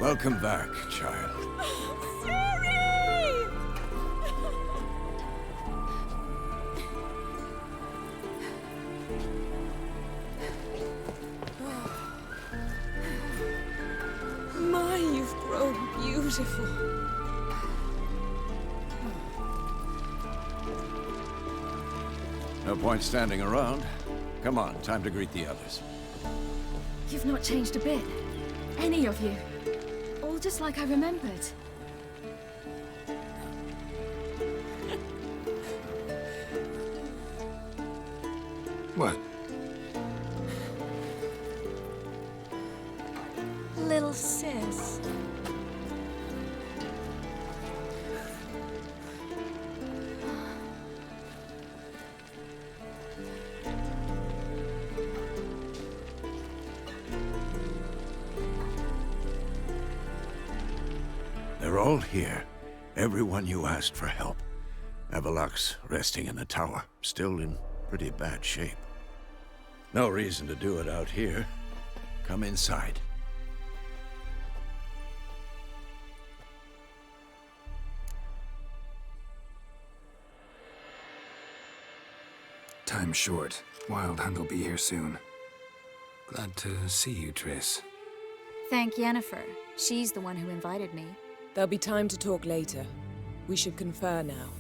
Welcome back, child. Sorry! My, you've grown beautiful. No point standing around. Come on, time to greet the others. You've not changed a bit. Any of you. All just like I remembered. What? Little sis. They're all here. Everyone you asked for help. Avalok's resting in the tower, still in pretty bad shape. No reason to do it out here. Come inside. Time's short. Wild Hunt will be here soon. Glad to see you, Triss. Thank Yennefer. She's the one who invited me. There'll be time to talk later. We should confer now.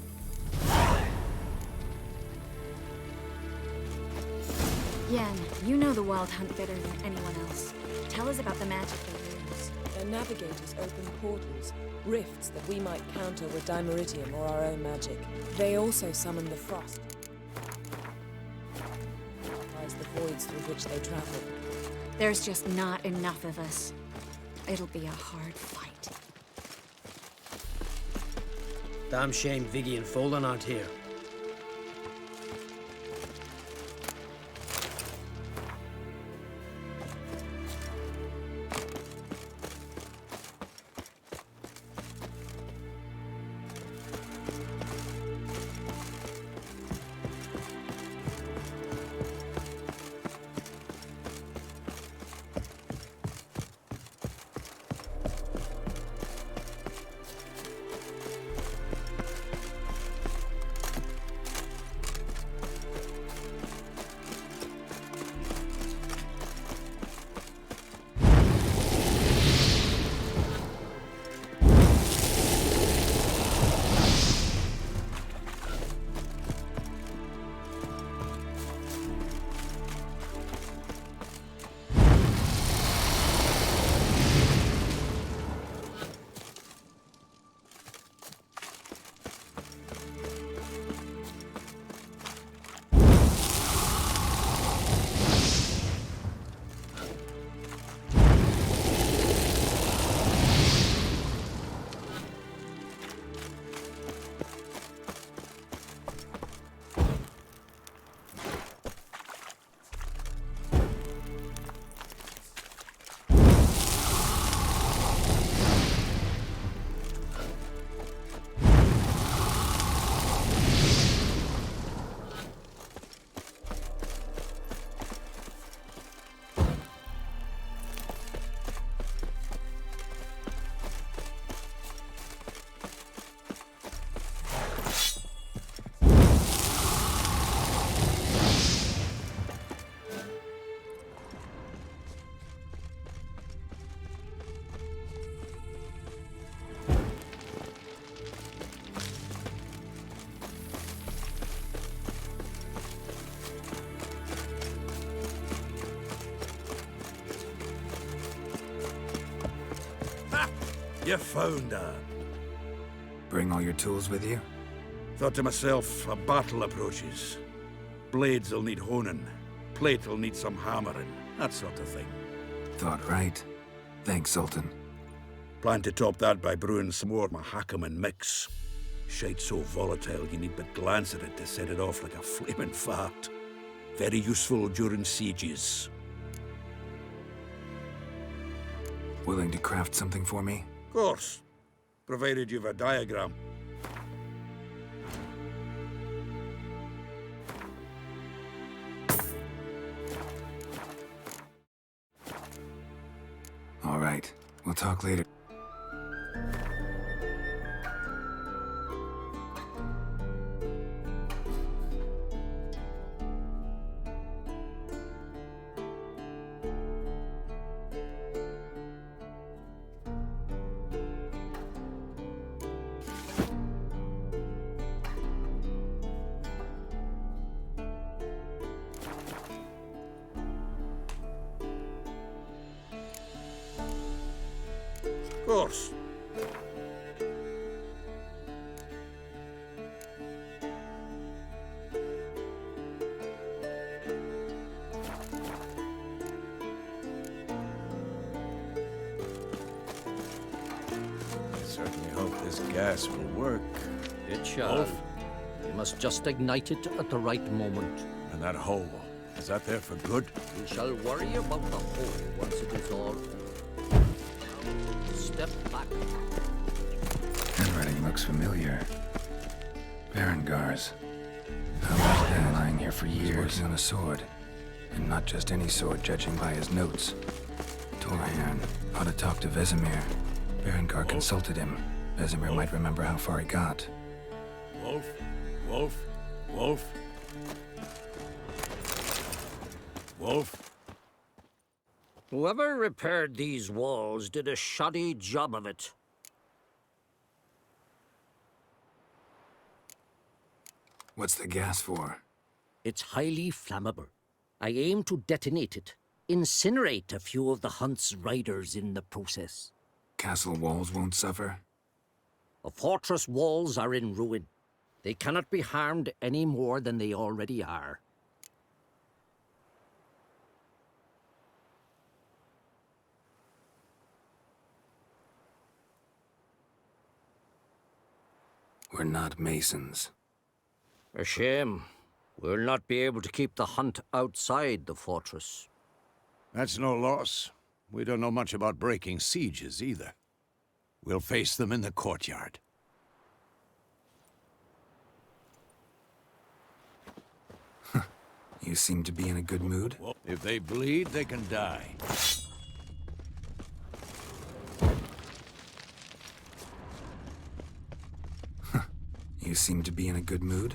Yen, you know the Wild Hunt better than anyone else. Tell us about the magic they use. Their navigators open portals, rifts that we might counter with Dimeritium or our own magic. They also summon the frost. As the voids through which they travel. There's just not enough of us. It'll be a hard fight. Damn shame Viggy and Folan aren't here. You found her. Bring all your tools with you? Thought to myself, a battle approaches. Blades will need honing. Plate will need some hammering. That sort of thing. Thought right. Thanks, Sultan. Plan to top that by brewing some more Mahakaman mix. Shite so volatile you need but glance at it to set it off like a flaming fart. Very useful during sieges. Willing to craft something for me? Of course. Provided you've a diagram. All right. We'll talk later. Of course. I certainly hope this gas will work. It shall. We must just ignite it at the right moment. And that hole, is that there for good? We shall worry about the hole once it is all over. Step back. Handwriting looks familiar. Berengar's. How has been lying here for years? Working on a sword. And not just any sword, judging by his notes. Torhan, how to talk to Vesemir. Berengar consulted him. Vesemir might remember how far he got. Wolf, Wolf, Wolf. Wolf. Whoever repaired these walls did a shoddy job of it. What's the gas for? It's highly flammable. I aim to detonate it. Incinerate a few of the hunt's riders in the process. Castle walls won't suffer? The fortress walls are in ruin. They cannot be harmed any more than they already are. We're not masons. A shame. We'll not be able to keep the hunt outside the fortress. That's no loss. We don't know much about breaking sieges either. We'll face them in the courtyard. You seem to be in a good mood. If they bleed, they can die. You seem to be in a good mood.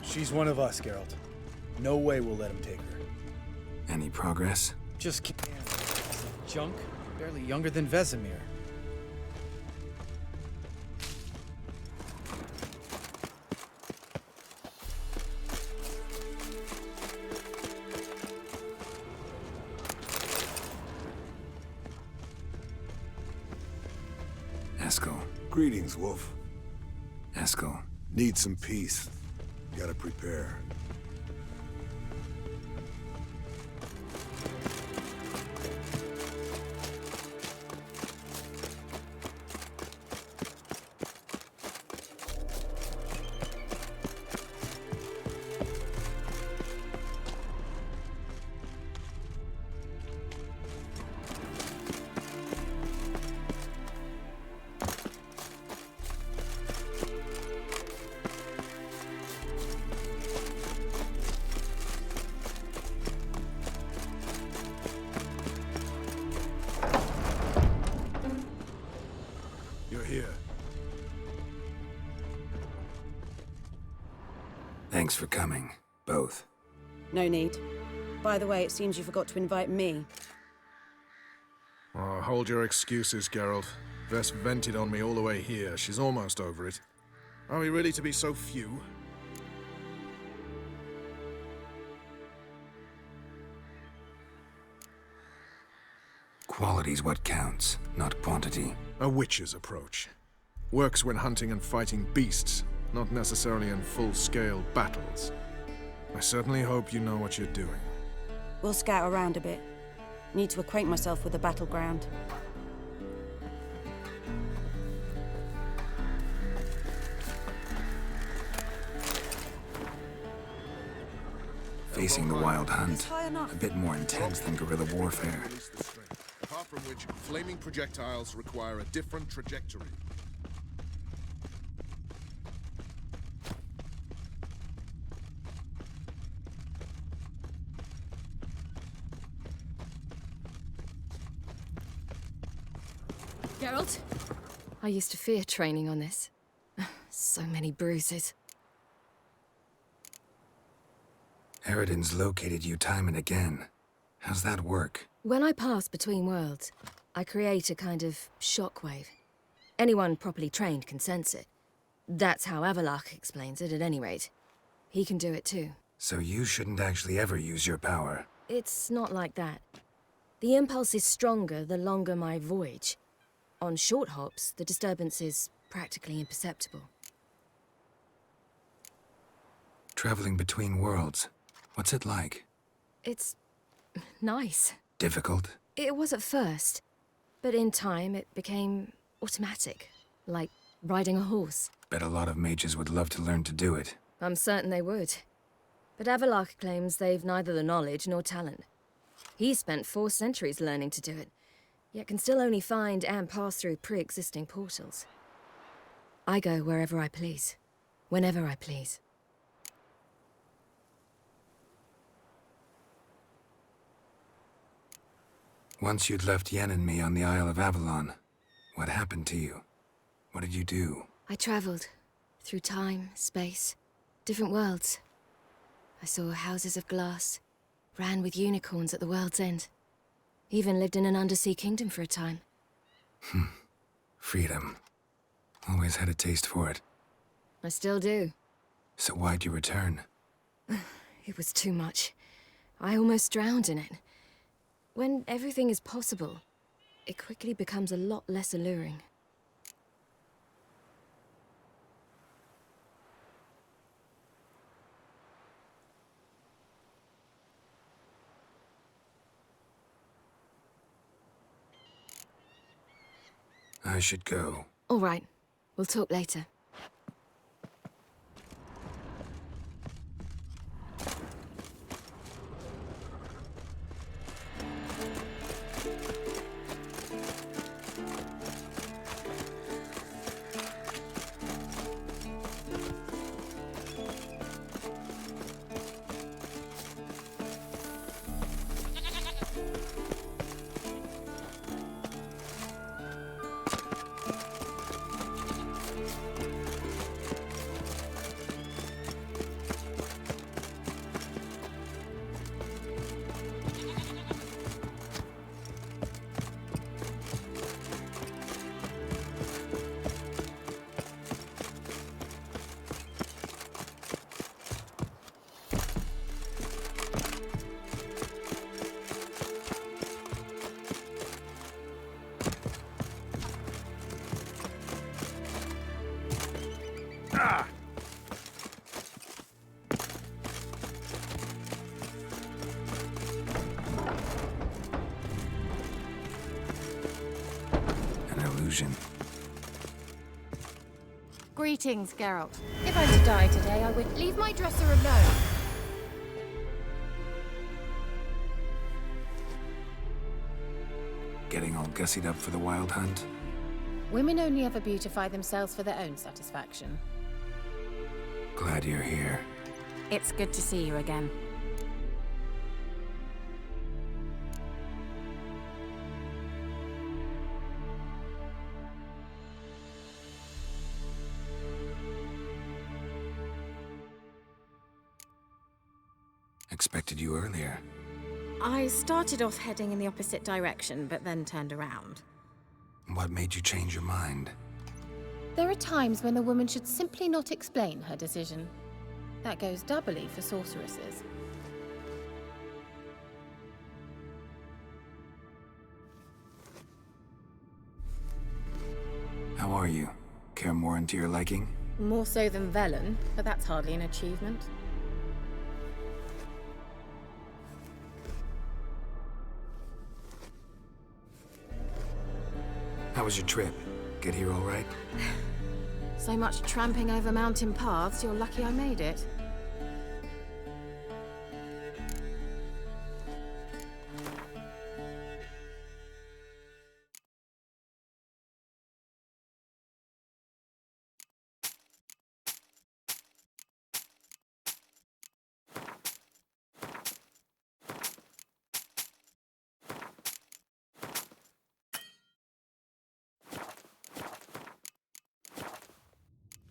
She's one of us, Geralt. No way we'll let him take her. Any progress? Just can't. Junk, barely younger than Vesemir. Eskel. Greetings, Wolf. Eskel. Need some peace. Gotta prepare. You're here. Thanks for coming, both. No need. By the way, it seems you forgot to invite me. Oh, hold your excuses, Geralt. Vess vented on me all the way here. She's almost over it. Are we really to be so few? Quality's what counts, not quantity. A witcher's approach. Works when hunting and fighting beasts, not necessarily in full-scale battles. I certainly hope you know what you're doing. We'll scout around a bit. Need to acquaint myself with the battleground. Facing the wild hunt, a bit more intense than guerrilla warfare. Apart from which, flaming projectiles require a different trajectory. Geralt? I used to fear training on this. So many bruises. Eridan's located you time and again. How's that work? When I pass between worlds, I create a kind of shockwave. Anyone properly trained can sense it. That's how Avallac'h explains it, at any rate. He can do it too. So you shouldn't actually ever use your power. It's not like that. The impulse is stronger the longer my voyage. On short hops, the disturbance is practically imperceptible. Traveling between worlds, what's it like? It's nice. Difficult? It was at first, but in time it became automatic, like riding a horse. Bet a lot of mages would love to learn to do it. I'm certain they would. But Avallac'h claims they've neither the knowledge nor talent. He's spent 4 centuries learning to do it, yet can still only find and pass through pre-existing portals. I go wherever I please, whenever I please. Once you'd left Yen and me on the Isle of Avalon, what happened to you? What did you do? I traveled through time, space, different worlds. I saw houses of glass, ran with unicorns at the world's end. Even lived in an undersea kingdom for a time. Freedom. Always had a taste for it. I still do. So why'd you return? It was too much. I almost drowned in it. When everything is possible, it quickly becomes a lot less alluring. I should go. All right. We'll talk later. An illusion. Greetings, Geralt. If I'm to die today, I would leave my dresser alone. Getting all gussied up for the wild hunt? Women only ever beautify themselves for their own satisfaction. Glad you're here. It's good to see you again. Expected you earlier. I started off heading in the opposite direction, but then turned around. What made you change your mind? There are times when a woman should simply not explain her decision. That goes doubly for sorceresses. How are you? Care more into your liking? More so than Velen, but that's hardly an achievement. How was your trip? Get here all right? So much tramping over mountain paths, you're lucky I made it.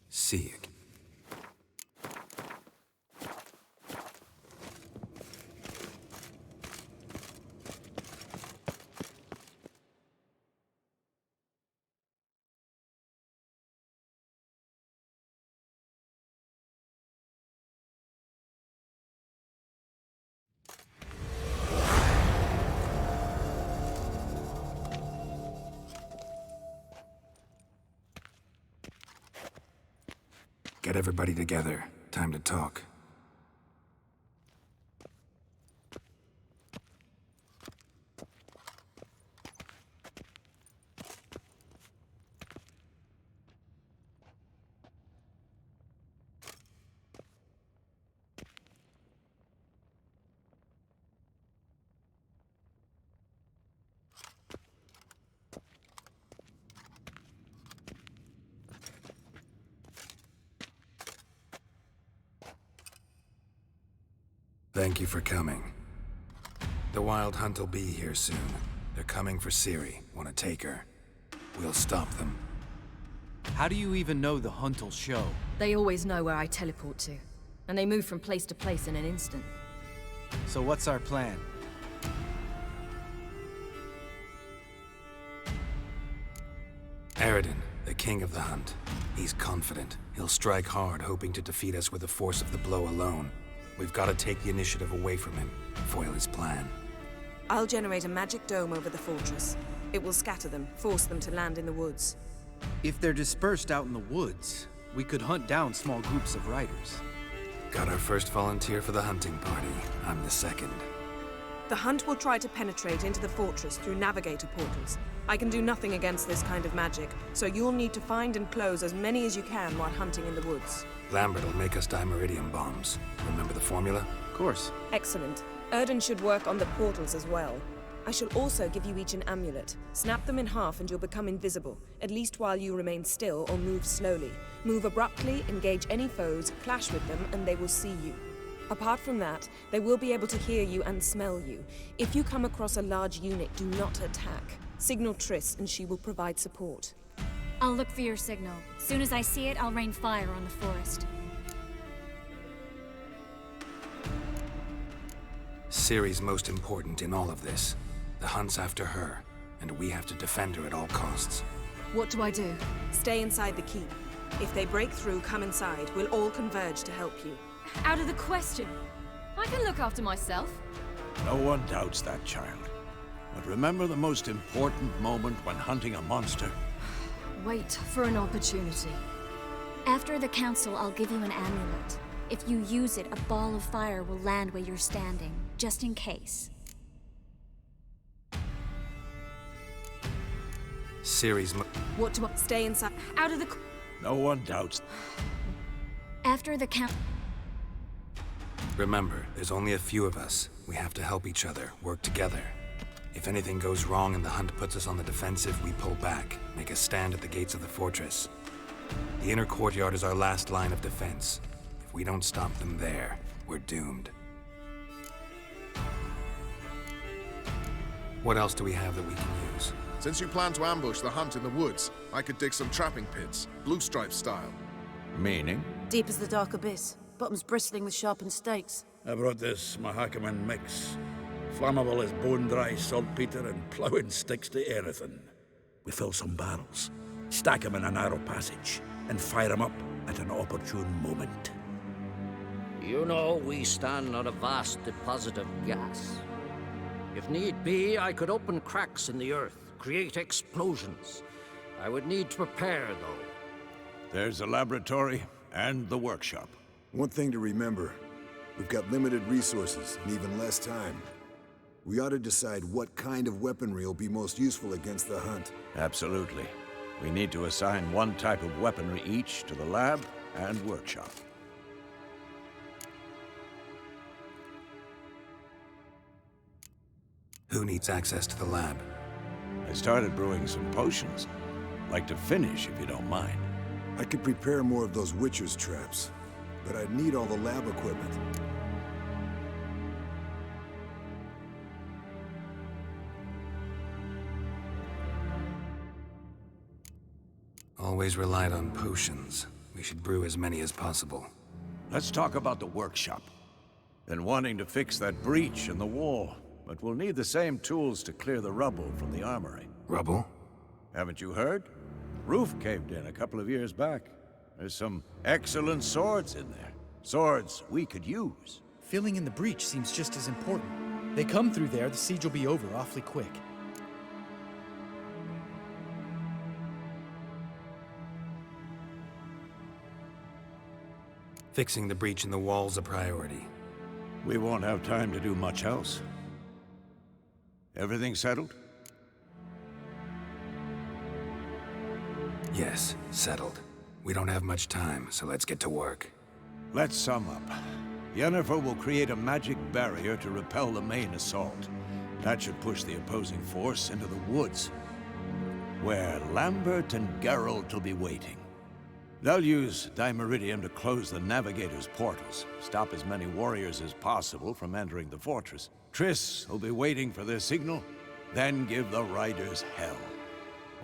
See it. Get everybody together. Time to talk. Thank you for coming. The Wild Hunt will be here soon. They're coming for Ciri. Want to take her? We'll stop them. How do you even know the Hunt will show? They always know where I teleport to, and they move from place to place in an instant. So what's our plan? Aradin, the king of the Hunt. He's confident. He'll strike hard, hoping to defeat us with the force of the blow alone. We've got to take the initiative away from him, foil his plan. I'll generate a magic dome over the fortress. It will scatter them, force them to land in the woods. If they're dispersed out in the woods, we could hunt down small groups of riders. Got our first volunteer for the hunting party. I'm the second. The Hunt will try to penetrate into the fortress through navigator portals. I can do nothing against this kind of magic, so you'll need to find and close as many as you can while hunting in the woods. Lambert will make us dimeridium bombs. Remember the formula? Of course. Excellent. Erden should work on the portals as well. I shall also give you each an amulet. Snap them in half and you'll become invisible, at least while you remain still or move slowly. Move abruptly, engage any foes, clash with them, and they will see you. Apart from that, they will be able to hear you and smell you. If you come across a large unit, do not attack. Signal Triss and she will provide support. I'll look for your signal. Soon as I see it, I'll rain fire on the forest. Ciri's most important in all of this. The Hunt's after her, and we have to defend her at all costs. What do I do? Stay inside the keep. If they break through, come inside. We'll all converge to help you. Out of the question. I can look after myself. No one doubts that, child. But remember the most important moment when hunting a monster? Wait for an opportunity. After the council, I'll give you an amulet. If you use it, a ball of fire will land where you're standing, just in case. Ciri's What do I... Stay inside. Out of the... No one doubts. After the count... Remember, there's only a few of us. We have to help each other, work together. If anything goes wrong and the Hunt puts us on the defensive, we pull back, make a stand at the gates of the fortress. The inner courtyard is our last line of defense. If we don't stop them there, we're doomed. What else do we have that we can use? Since you plan to ambush the Hunt in the woods, I could dig some trapping pits, blue stripe style. Meaning? Deep as the dark abyss, bottoms bristling with sharpened stakes. I brought this Mahakaman mix. Flammable as bone-dry saltpeter and ploughing sticks to anything. We fill some barrels, stack them in a narrow passage, and fire them up at an opportune moment. You know, we stand on a vast deposit of gas. If need be, I could open cracks in the earth, create explosions. I would need to prepare, though. There's the laboratory and the workshop. One thing to remember, we've got limited resources and even less time. We ought to decide what kind of weaponry will be most useful against the hunt. Absolutely. We need to assign one type of weaponry each to the lab and workshop. Who needs access to the lab? I started brewing some potions. Like to finish, if you don't mind. I could prepare more of those Witcher's traps, but I'd need all the lab equipment. Always relied on potions. We should brew as many as possible. Let's talk about the workshop. Been wanting to fix that breach in the wall, but we'll need the same tools to clear the rubble from the armory. Rubble? Haven't you heard? Roof caved in a couple of years back. There's some excellent swords in there. Swords we could use. Filling in the breach seems just as important. They come through there, the siege will be over awfully quick. Fixing the breach in the wall's a priority. We won't have time to do much else. Everything settled? Yes, settled. We don't have much time, so let's get to work. Let's sum up. Yennefer will create a magic barrier to repel the main assault. That should push the opposing force into the woods, where Lambert and Geralt will be waiting. They'll use Dimeridium to close the Navigator's portals, stop as many warriors as possible from entering the fortress. Triss will be waiting for their signal, then give the riders hell.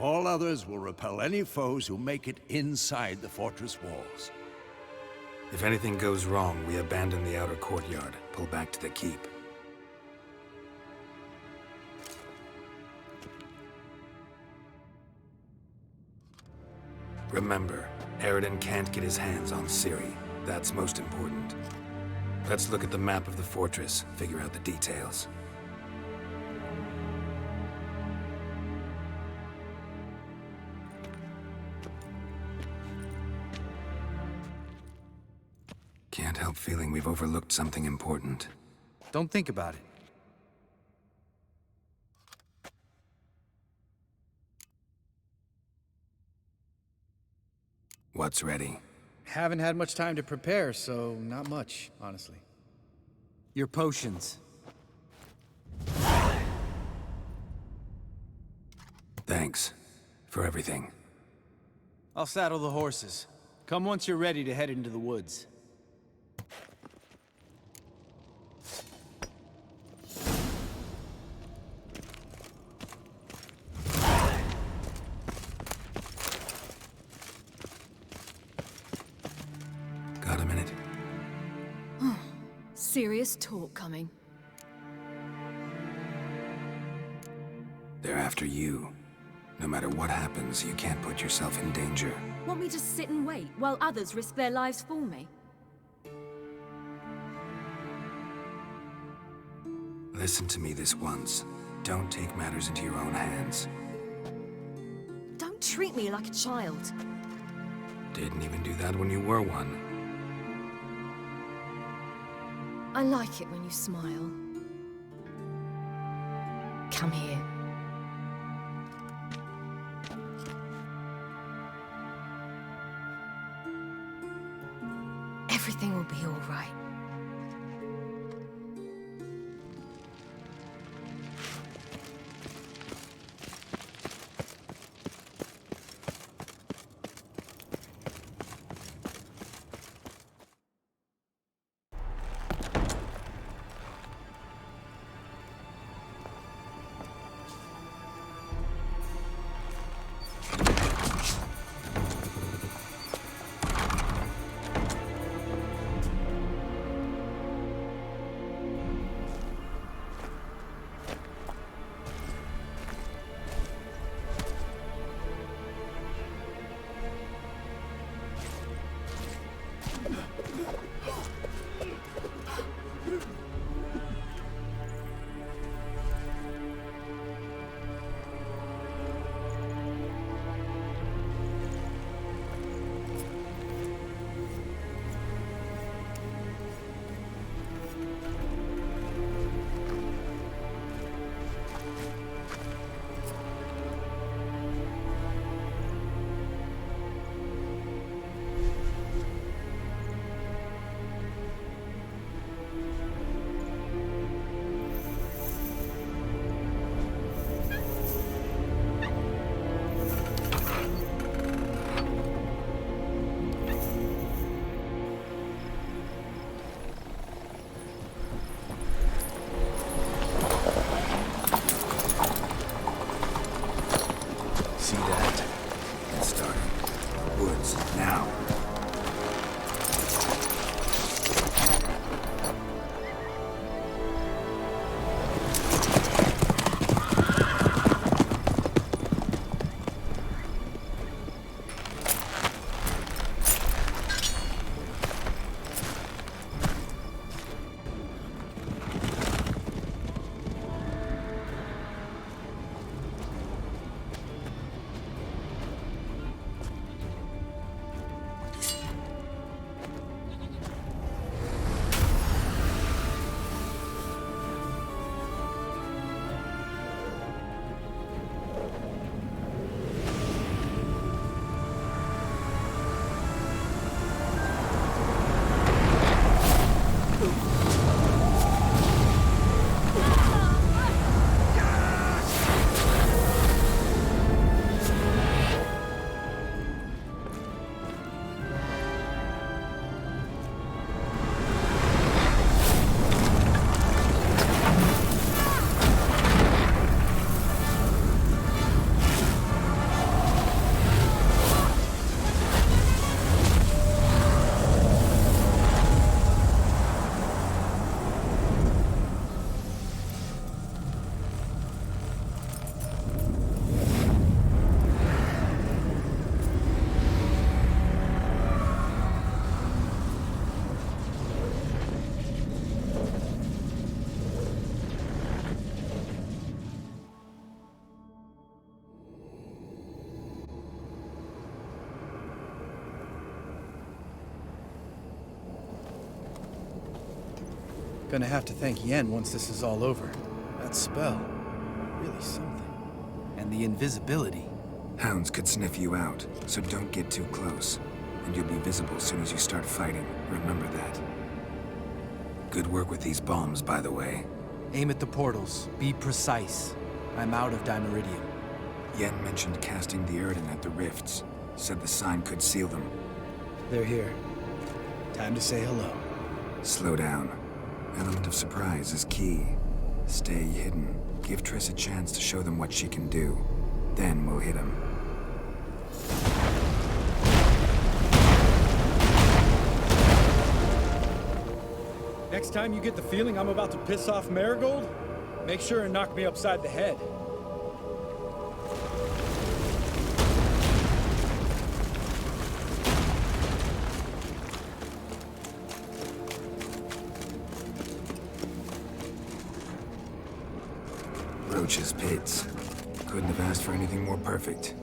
All others will repel any foes who make it inside the fortress walls. If anything goes wrong, we abandon the outer courtyard, pull back to the keep. Remember, Eridan can't get his hands on Ciri. That's most important. Let's look at the map of the fortress, figure out the details. Can't help feeling we've overlooked something important. Don't think about it. What's ready? Haven't had much time to prepare, so not much, honestly. Your potions. Thanks for everything. I'll saddle the horses. Come once you're ready to head into the woods. Got a minute? Serious talk coming. They're after you. No matter what happens, you can't put yourself in danger. Want me to sit and wait while others risk their lives for me? Listen to me this once. Don't take matters into your own hands. Don't treat me like a child. Didn't even do that when you were one. I like it when you smile. Come here. Everything will be all right. portals, now. Gonna have to thank Yen once this is all over. That spell, really something. And the invisibility. Hounds could sniff you out, so don't get too close. And you'll be visible as soon as you start fighting. Remember that. Good work with these bombs, by the way. Aim at the portals. Be precise. I'm out of Dimeridium. Yen mentioned casting the Erden at the rifts. Said the sign could seal them. They're here. Time to say hello. Slow down. Element of surprise is key. Stay hidden. Give Triss a chance to show them what she can do. Then we'll hit him. Next time you get the feeling I'm about to piss off Marigold, make sure and knock me upside the head. Roach's pits. Couldn't have asked for anything more perfect.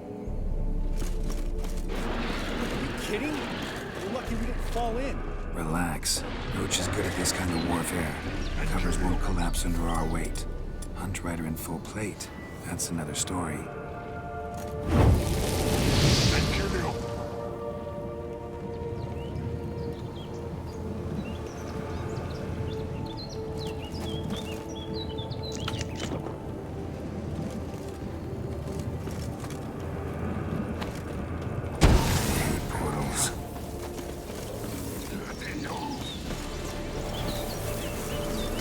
Are you kidding? We're lucky we didn't fall in. Relax. Roach is good at this kind of warfare. Covers won't collapse under our weight. Hunt Rider in full plate. That's another story.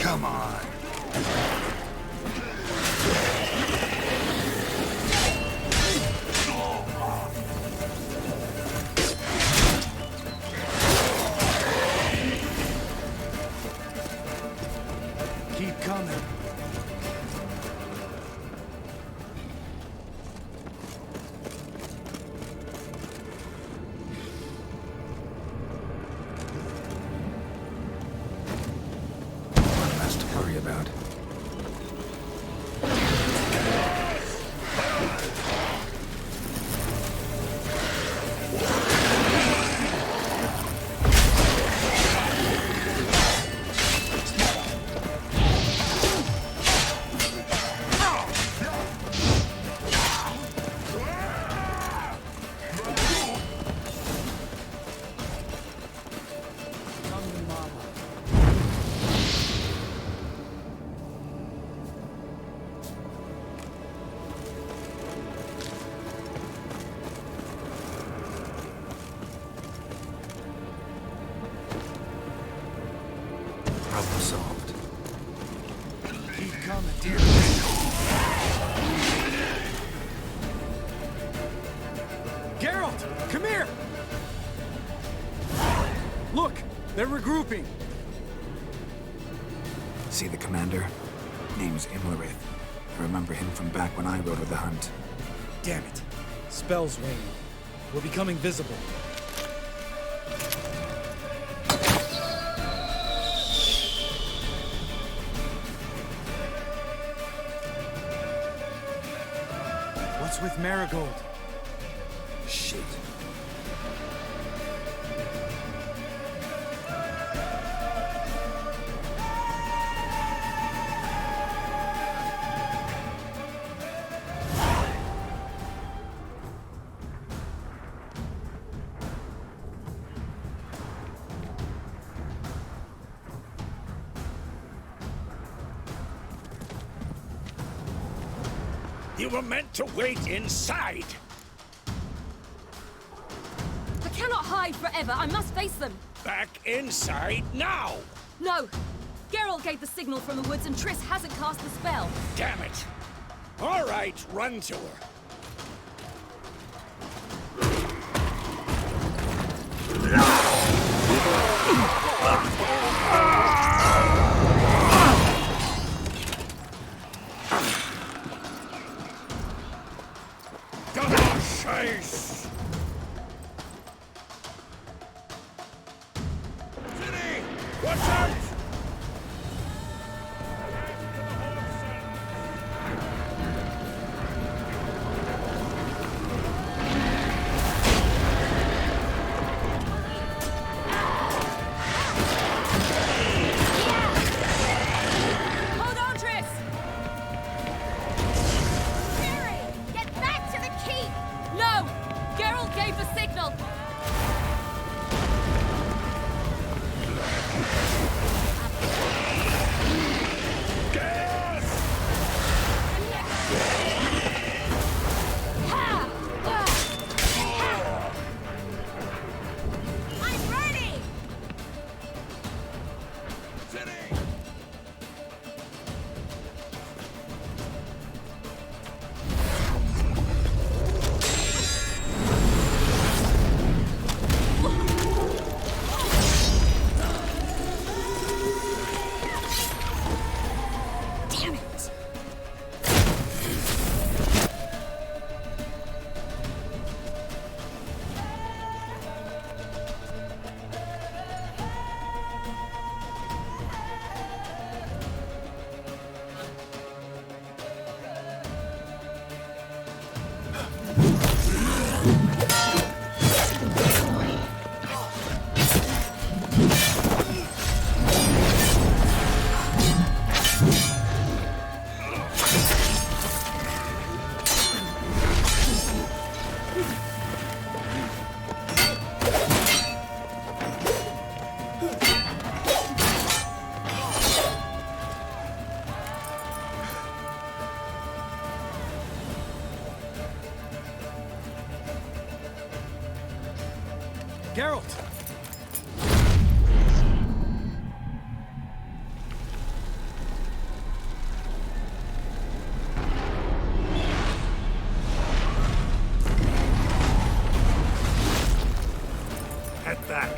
Come on. Keep coming. About. Problem solved. Keep coming, dear. Geralt, come here! Look! They're regrouping! See the commander? Name's Imlerith. I remember him from back when I rode with the hunt. Damn it. Spell's waning. We're becoming visible. What's with Marigold? Shit. You were meant to wait inside! I cannot hide forever. I must face them. Back inside now! No! Geralt gave the signal from the woods and Triss hasn't cast the spell. Damn it! All right, run to her. Chase! City! Watch out! Hold on, Triss! Get back to the keep! No! Geralt gave the signal! I'm ready! Damn it! Geralt! Head back.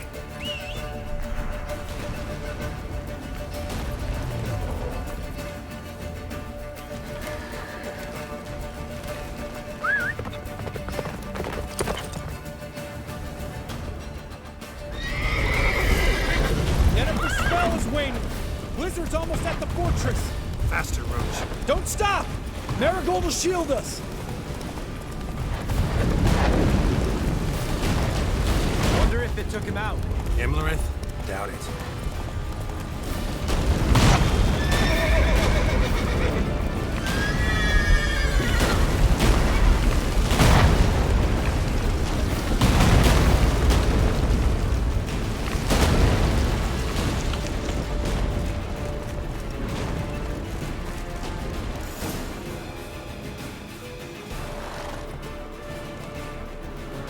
Yennefer's spell is waning! Blizzard's almost at the fortress! Faster, Roach. Don't stop! Marigold will shield us! Wonder if it took him out. Imlerith? Doubt it.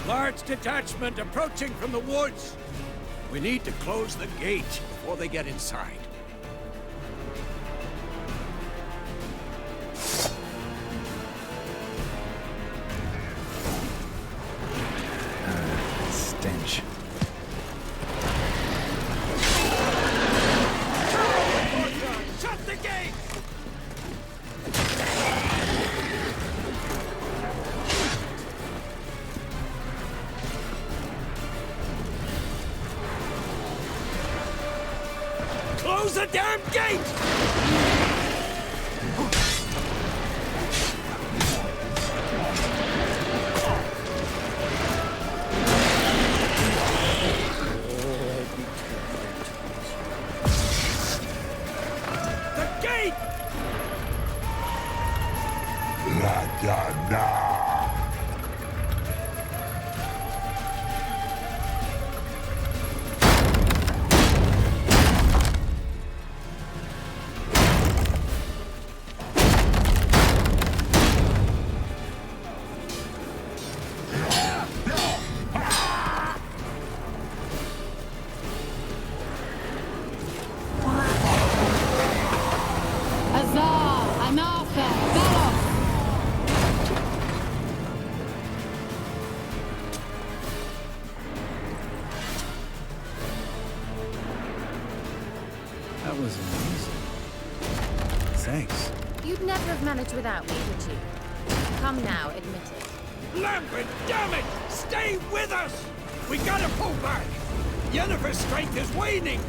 Large detachment approaching from the woods. We need to close the gate before they get inside. Stench. Close the damn gate! The gate! Huzzah! Anartha! Velos! That was amazing. Thanks. You'd never have managed without me, would you? Come now, admit it. Lambert, damn it! Stay with us! We gotta pull back! Yennefer's strength is waning!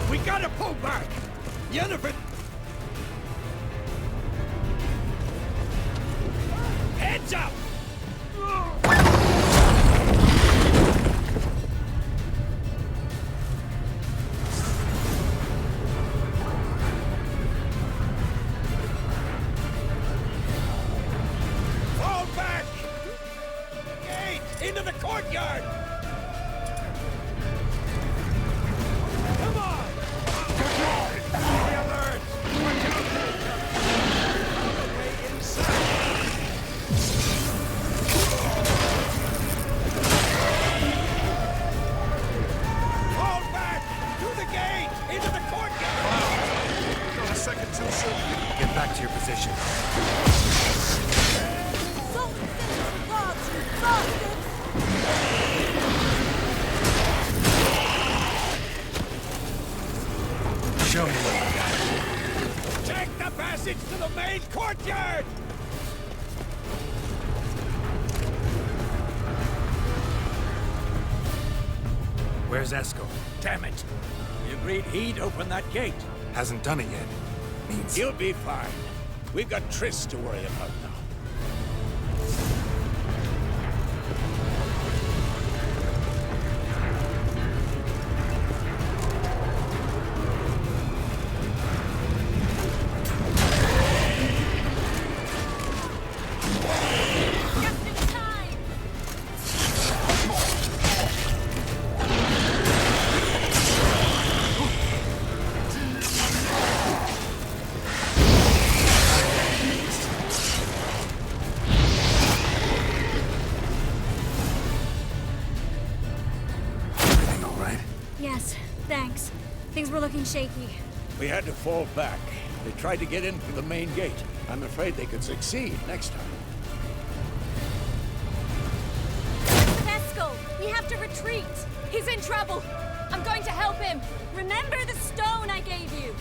We gotta pull back! Yennefer... Heads up! Fall back! Gate! Into the courtyard! Come on! Be alert! Probably inside! Fall back! To the gate! Into the courtyard! Not a second too soon. Get back to your position. Show me what you got. Take the passage to the main courtyard! Where's Esco? Damn it! We agreed he'd open that gate. Hasn't done it yet. Means He'll be fine. We've got Triss to worry about now. Just in time! everything all right? Yes, thanks. Things were looking shaky. We had to fall back. They tried to get in through the main gate. I'm afraid they could succeed next time. Vesco, we have to retreat. He's in trouble. I'm going to help him. Remember the stone I gave you!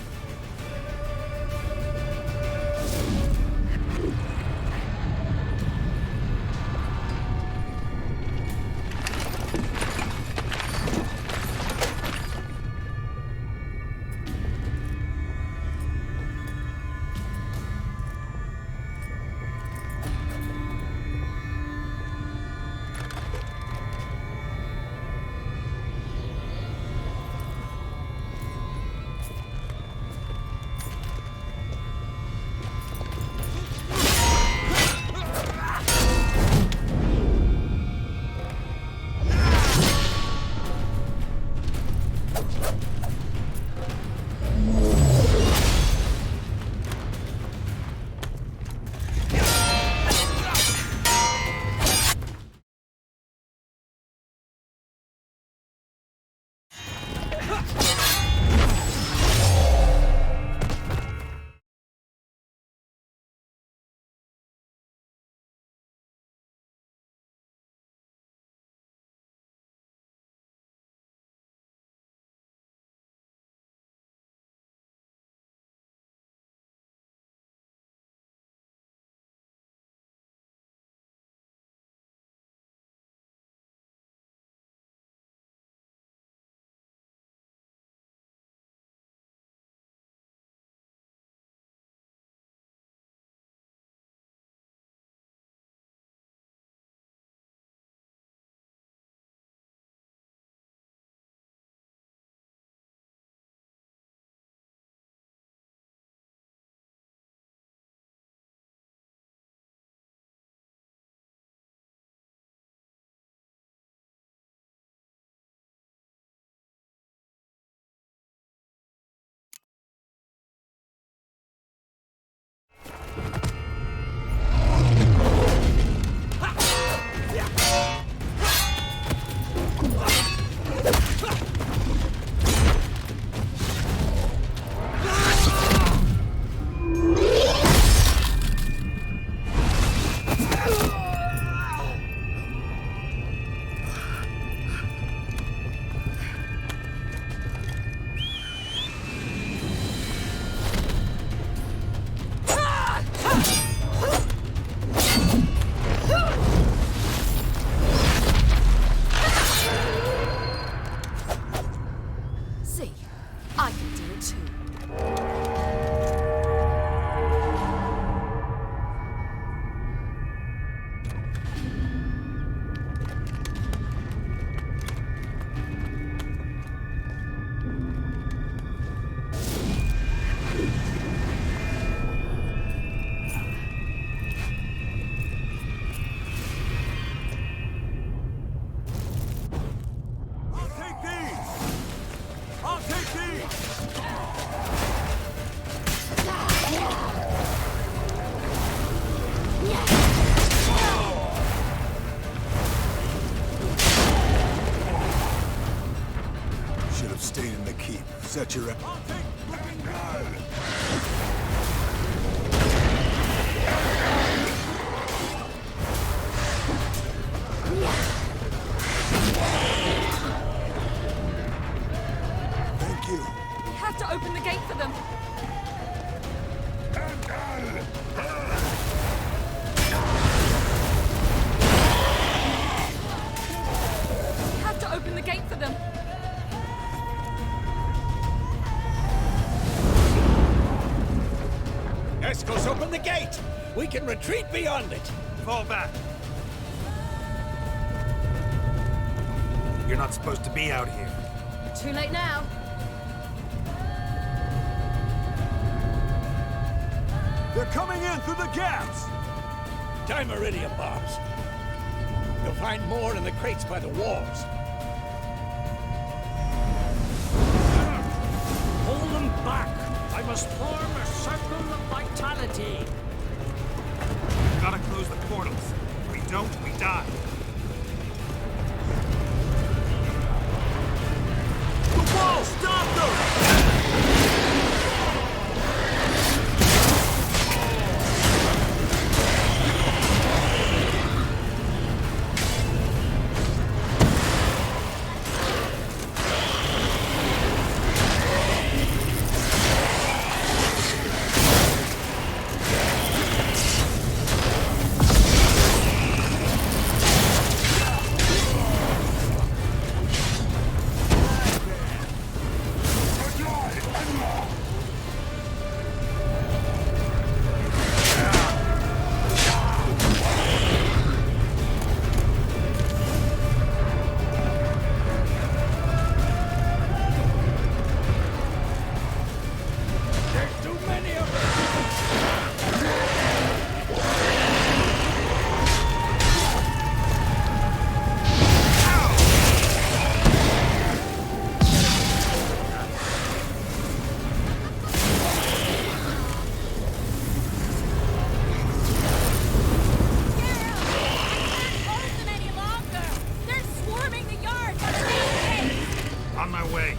got your... Thank you. We have to open the gate for them. We have to open the gate for them. Escos, open the gate! We can retreat beyond it! Fall back. You're not supposed to be out here. Too late now. They're coming in through the gaps! Time iridium bombs. You'll find more in the crates by the walls. Hold them back! I must form a circle of vitality. Gotta close the portals. If we don't, we die. The wall! Stop them! On my way.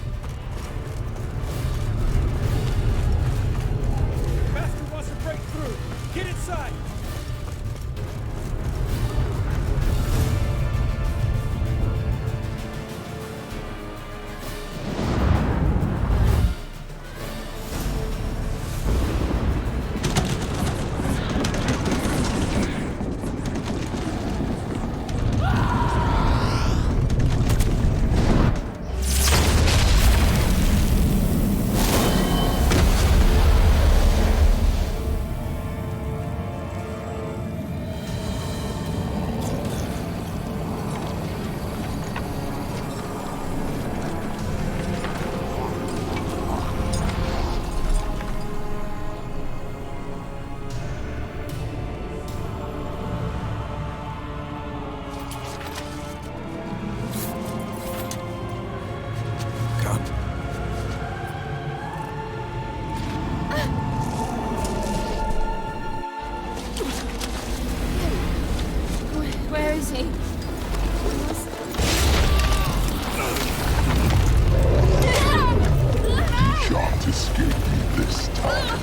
Master wants to break through. Get inside. Where is he? Can't escape me this time.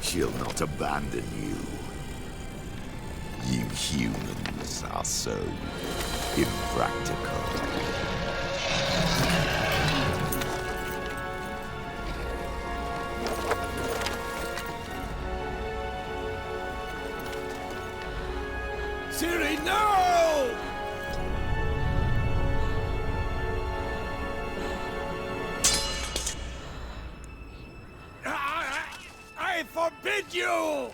She'll not abandon you. You humans are so impractical. Ciri, no! you!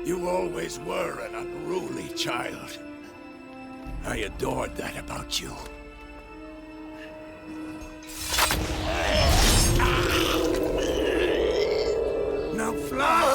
You always were an unruly child. I adored that about you. Now fly!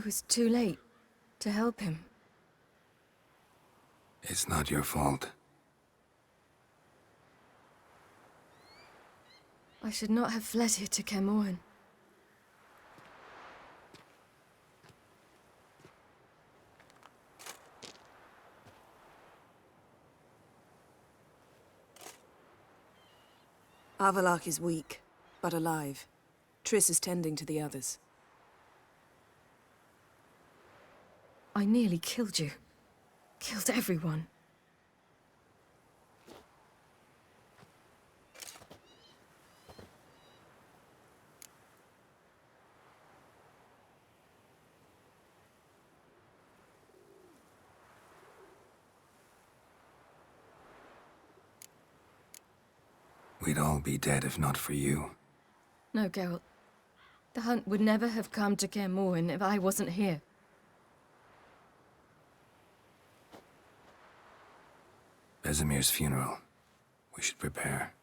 I was too late to help him. It's not your fault. I should not have fled here to Camoin. Avallac'h is weak, but alive. Triss is tending to the others. I nearly killed you. Killed everyone. We'd all be dead if not for you. No, Geralt. The hunt would never have come to Kaer Morhen if I wasn't here. Vesemir's funeral. We should prepare.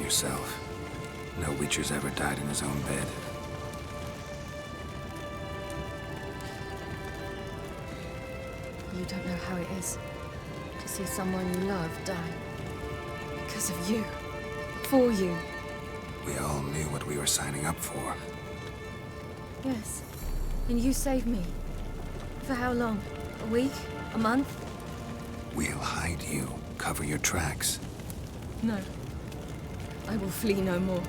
yourself. No Witcher's ever died in his own bed. You don't know how it is to see someone you love die. Because of you. For you. We all knew what we were signing up for. Yes. And you saved me. For how long? A week? A month? We'll hide you. Cover your tracks. No. I will flee no more.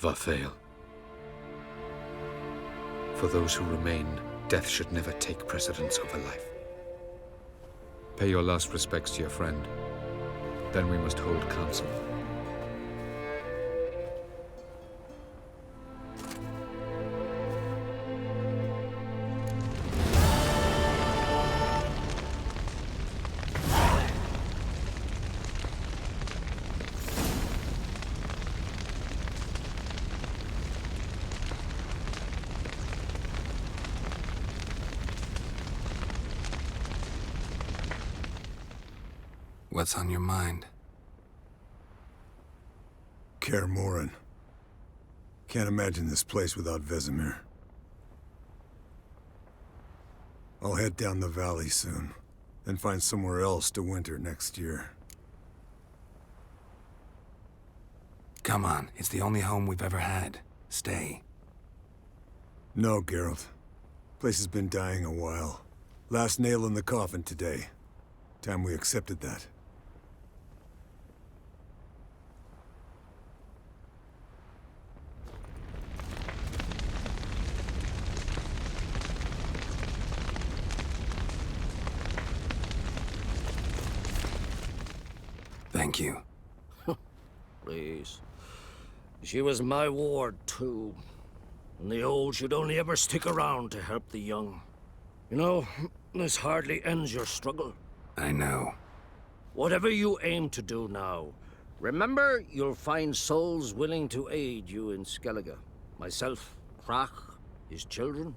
Varfail. For those who remain, death should never take precedence over life. Pay your last respects to your friend. Then we must hold council. What's on your mind? Kaer Morhen. Can't imagine this place without Vesemir. I'll head down the valley soon, then find somewhere else to winter next year. Come on, it's the only home we've ever had. Stay. No, Geralt. Place has been dying a while. Last nail in the coffin today. Time we accepted that. Thank you. Please. She was my ward, too. And the old should only ever stick around to help the young. You know, this hardly ends your struggle. I know. Whatever you aim to do now, remember you'll find souls willing to aid you in Skellige. Myself, Crach, his children.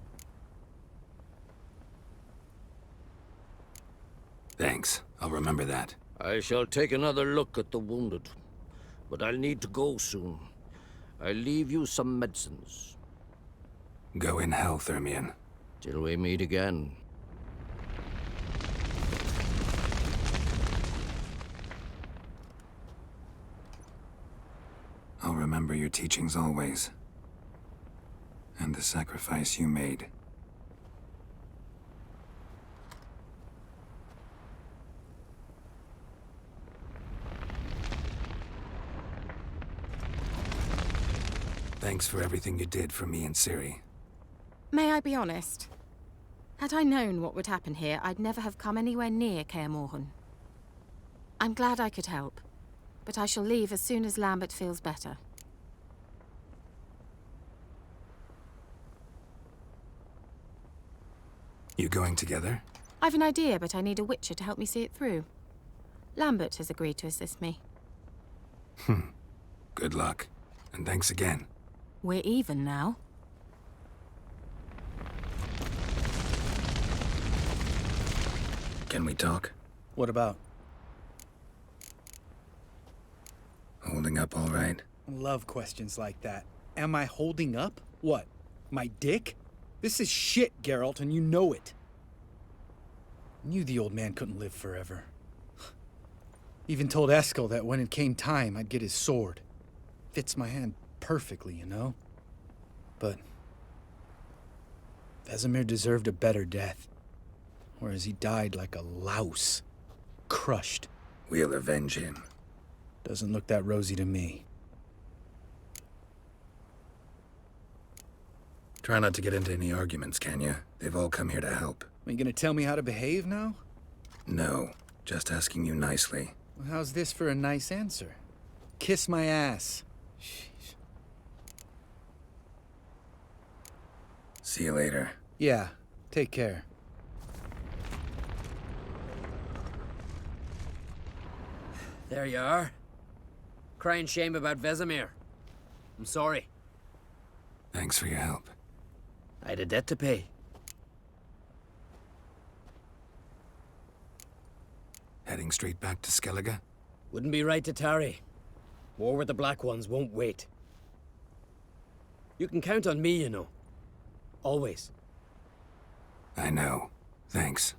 Thanks. I'll remember that. I shall take another look at the wounded. But I'll need to go soon. I'll leave you some medicines. Go in health, Ermion. Till we meet again. I'll remember your teachings always. And the sacrifice you made. Thanks for everything you did for me and Ciri. May I be honest? Had I known what would happen here, I'd never have come anywhere near Kaer Morhen. I'm glad I could help, but I shall leave as soon as Lambert feels better. You going together? I've an idea, but I need a Witcher to help me see it through. Lambert has agreed to assist me. Good luck. And thanks again. We're even now. Can we talk? What about? Holding up all right? Love questions like that. Am I holding up? What? My dick? This is shit, Geralt, and you know it. Knew the old man couldn't live forever. Even told Eskel that when it came time, I'd get his sword. Fits my hand perfectly, you know? But Vesemir deserved a better death. Whereas he died like a louse. Crushed. We'll avenge him. Doesn't look that rosy to me. Try not to get into any arguments, can you? They've all come here to help. Are you gonna tell me how to behave now? No, just asking you nicely. Well, how's this for a nice answer? Kiss my ass. Jeez. See you later. Yeah, take care. There you are. Crying shame about Vesemir. I'm sorry. Thanks for your help. I had a debt to pay. Heading straight back to Skellige? Wouldn't be right to tarry. War with the Black Ones won't wait. You can count on me, you know. Always. I know. Thanks.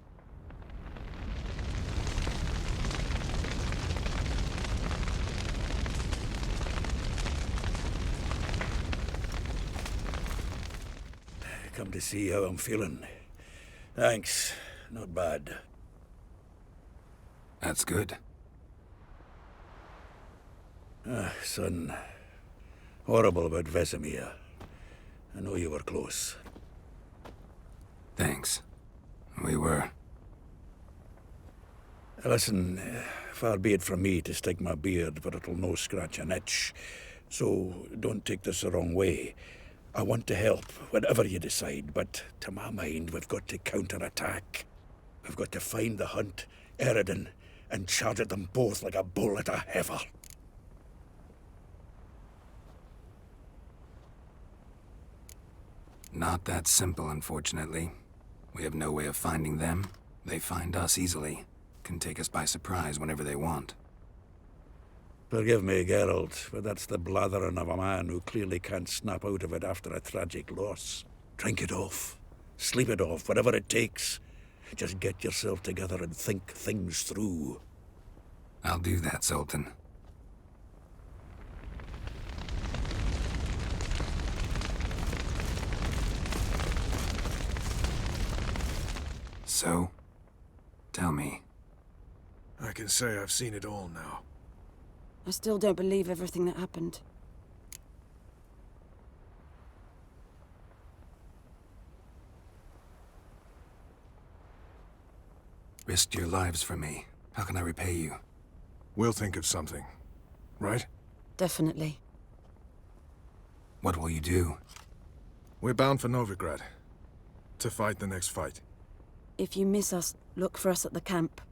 Come to see how I'm feeling. Thanks. Not bad. That's good. Son. Horrible about Vesemir. I know you were close. Thanks. We were. Listen, far be it from me to stick my beard, but it'll no scratch an itch. So don't take this the wrong way. I want to help, whatever you decide, but to my mind, we've got to counterattack. We've got to find the Hunt, Eredin, and charge at them both like a bull at a heifer. Not that simple, unfortunately. We have no way of finding them. They find us easily. Can take us by surprise whenever they want. Forgive me, Geralt, but that's the blathering of a man who clearly can't snap out of it after a tragic loss. Drink it off. Sleep it off, whatever it takes. Just get yourself together and think things through. I'll do that, Sultan. So, tell me. I can say I've seen it all now. I still don't believe everything that happened. Risked your lives for me. How can I repay you? We'll think of something, right? Definitely. What will you do? We're bound for Novigrad. To fight the next fight. If you miss us, look for us at the camp.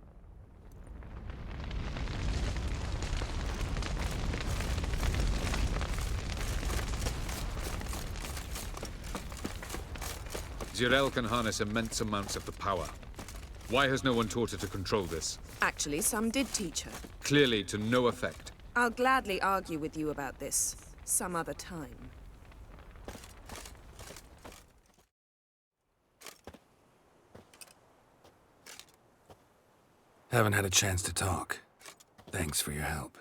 Zirel can harness immense amounts of the power. Why has no one taught her to control this? Actually, some did teach her. Clearly to no effect. I'll gladly argue with you about this some other time. Haven't had a chance to talk. Thanks for your help.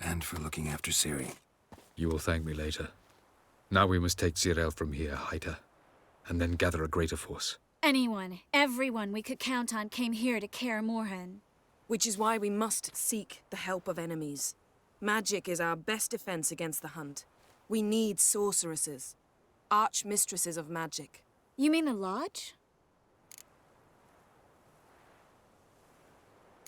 And for looking after Ciri. You will thank me later. Now we must take Zirel from here, hide her, and then gather a greater force. Anyone, everyone we could count on came here to Kaer Morhen. Which is why we must seek the help of enemies. Magic is our best defense against the Hunt. We need sorceresses. Archmistresses of magic. You mean the Lodge?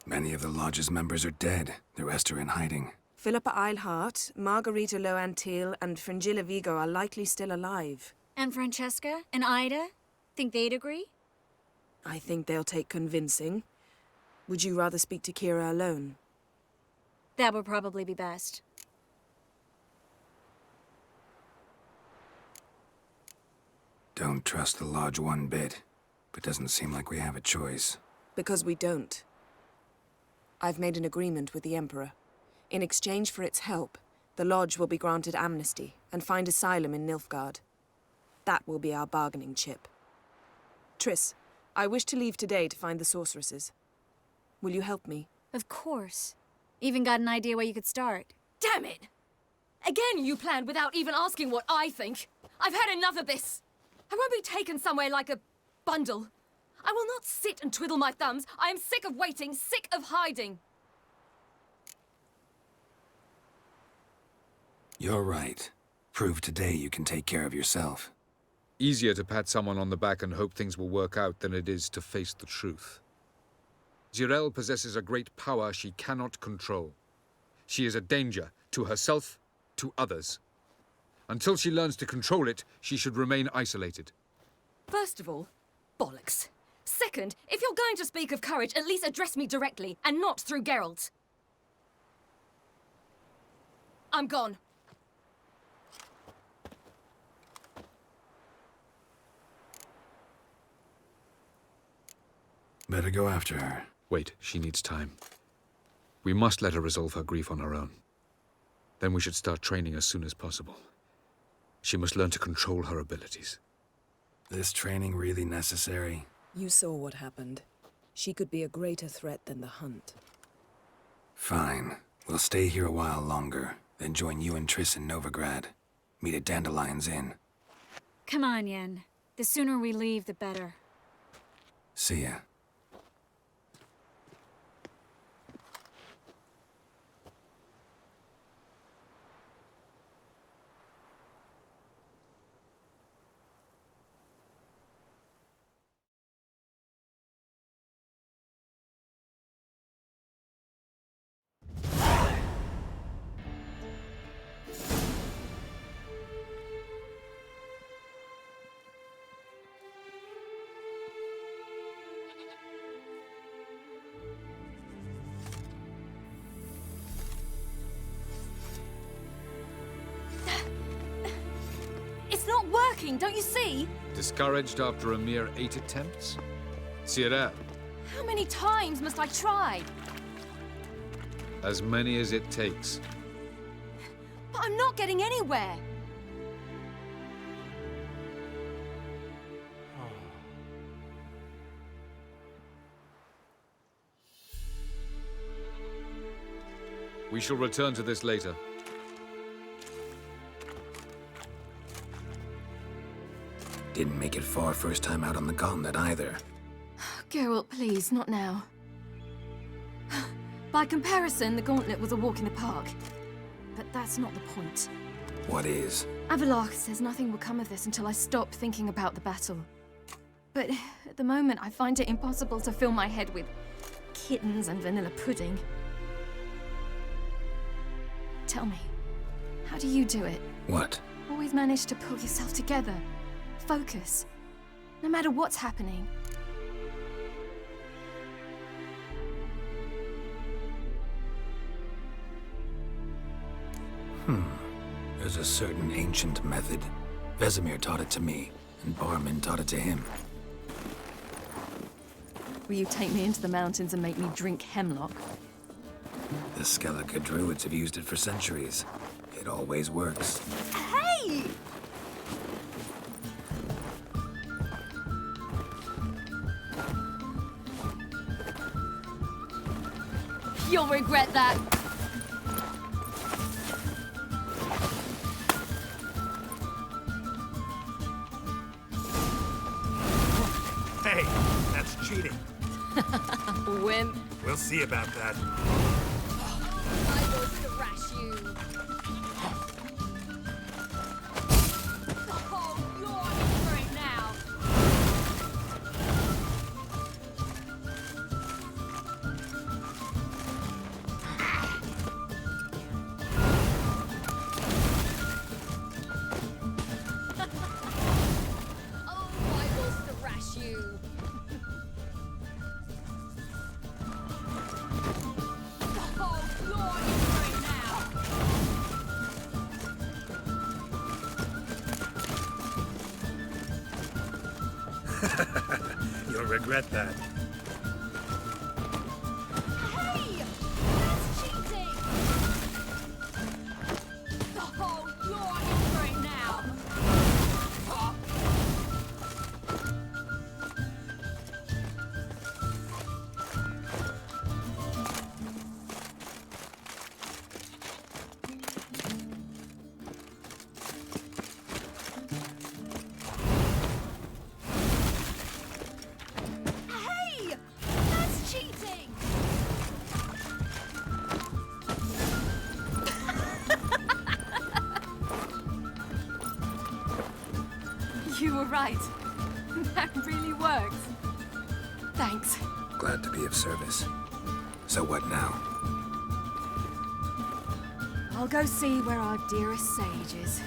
Many of the Lodge's members are dead. The rest are in hiding. Philippa Eilhart, Margarita Loantil, and Fringilla Vigo are likely still alive. And Francesca? And Ida? Think they'd agree? I think they'll take convincing. Would you rather speak to Kira alone? That would probably be best. Don't trust the Lodge one bit. But doesn't seem like we have a choice. Because we don't. I've made an agreement with the Emperor. In exchange for its help, the Lodge will be granted amnesty and find asylum in Nilfgaard. That will be our bargaining chip. Triss, I wish to leave today to find the sorceresses. Will you help me? Of course. Even got an idea where you could start. Damn it! Again you planned without even asking what I think. I've had enough of this. I won't be taken somewhere like a bundle. I will not sit and twiddle my thumbs. I am sick of waiting, sick of hiding. You're right. Prove today you can take care of yourself. Easier to pat someone on the back and hope things will work out than it is to face the truth. Zirel possesses a great power she cannot control. She is a danger to herself, to others. Until she learns to control it, she should remain isolated. First of all, bollocks. Second, if you're going to speak of courage, at least address me directly, and not through Geralt. I'm gone. Better go after her. Wait, she needs time. We must let her resolve her grief on her own. Then we should start training as soon as possible. She must learn to control her abilities. This training really necessary? You saw what happened. She could be a greater threat than the hunt. Fine. We'll stay here a while longer, then join you and Triss in Novigrad. Meet at Dandelion's Inn. Come on, Yen. The sooner we leave, the better. See ya. It's not working, don't you see? Discouraged after a mere 8 attempts? Cyril, How many times must I try? as many as it takes. But I'm not getting anywhere. We shall return to this later. Didn't make it far first time out on the gauntlet either. Geralt, please, not now. By comparison, the gauntlet was a walk in the park. But that's not the point. What is? Avallac'h says nothing will come of this until I stop thinking about the battle. But at the moment, I find it impossible to fill my head with kittens and vanilla pudding. Tell me, how do you do it? What? Always manage to pull yourself together. Focus. No matter what's happening. There's a certain ancient method. Vesemir taught it to me, and Barman taught it to him. Will you take me into the mountains and make me drink hemlock? The Skellige druids have used it for centuries. It always works. Hey! You'll regret that. Hey, that's cheating. Wimp. We'll see about that. I will thrash you. Oh, you're free now. Oh, I will thrash you. You'll regret that. Hey! That's cheating! Oh, you're in for it now! Hey! That's cheating! You were right. That really works. Thanks. Glad to be of service. So what now? I'll go see where our dearest sage is.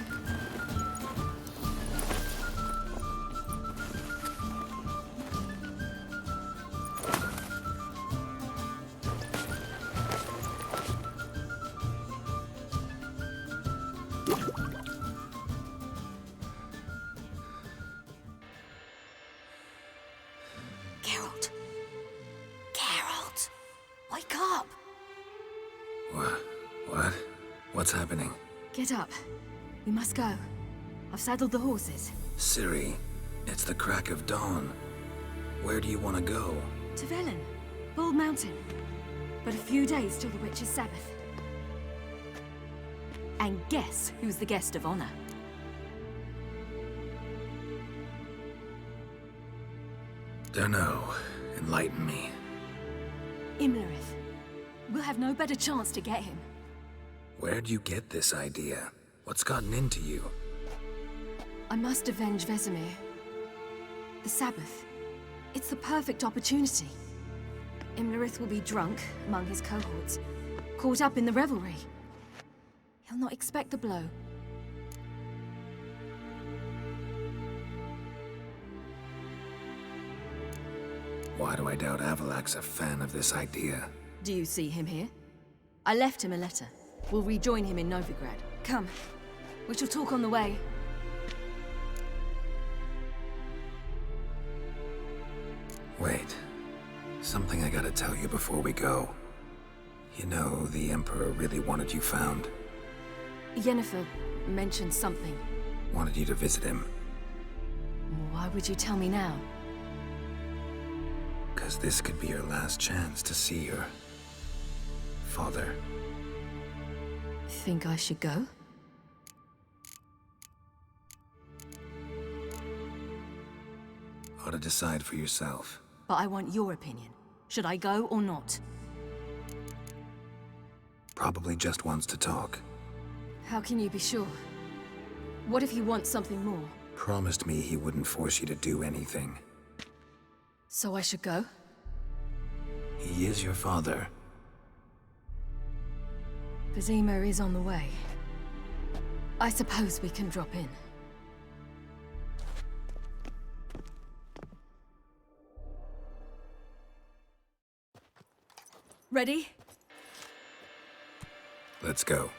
Wake up! What? What's happening? Get up. We must go. I've saddled the horses. Ciri, it's the crack of dawn. Where do you want to go? To Velen. Bald Mountain. But a few days till the Witcher's Sabbath. And guess who's the guest of honor? Dunno. Enlighten me. Imlerith. We'll have no better chance to get him. Where'd you get this idea? What's gotten into you? I must avenge Vesemir. The Sabbath. It's the perfect opportunity. Imlerith will be drunk among his cohorts, caught up in the revelry. He'll not expect the blow. Why do I doubt Avalak's a fan of this idea? Do you see him here? I left him a letter. We'll rejoin him in Novigrad. Come. We shall talk on the way. Wait. Something I gotta tell you before we go. You know, the Emperor really wanted you found. Yennefer mentioned something. Wanted you to visit him. Why would you tell me now? 'Cause this could be your last chance to see your father. Think I should go? Ought to decide for yourself. But I want your opinion. Should I go or not? Probably just wants to talk. How can you be sure? What if he wants something more? Promised me he wouldn't force you to do anything. So I should go? He is your father. Vesemir is on the way. I suppose we can drop in. Ready? Let's go.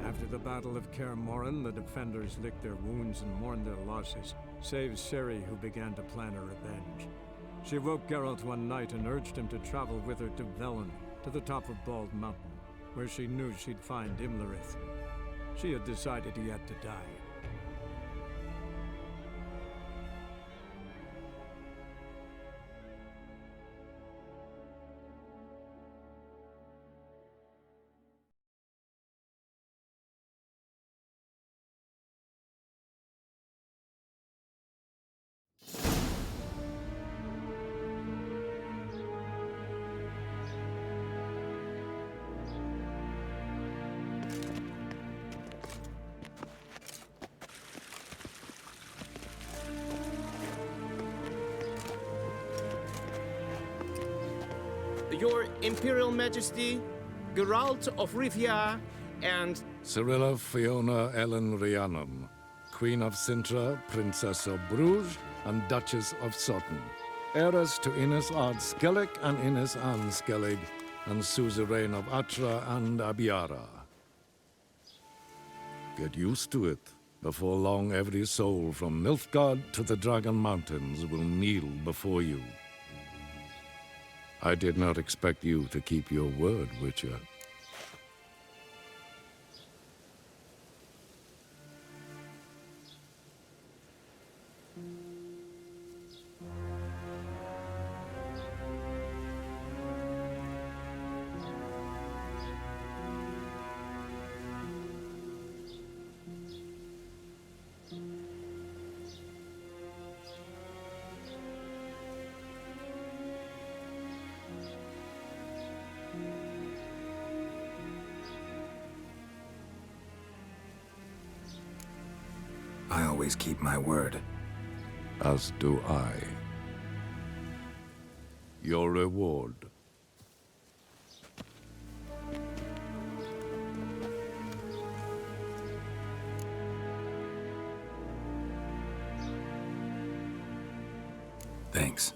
After the Battle of Kaer Morhen, the defenders licked their wounds and mourned their losses, save Ciri, who began to plan a revenge. She woke Geralt one night and urged him to travel with her to Velen, to the top of Bald Mountain, where she knew she'd find Imlerith. She had decided he had to die. Your Imperial Majesty, Geralt of Rivia, and... Cirilla Fiona Ellen Rhiannon, Queen of Sintra, Princess of Bruges, and Duchess of Sutton. Heiress to Innes Ard Skellig and Innes Anne Skellig, and suzerain of Atra and Abiara. Get used to it. Before long, every soul from Nilfgaard to the Dragon Mountains will kneel before you. I did not expect you to keep your word, Witcher. I always keep my word. As do I. Your reward. Thanks.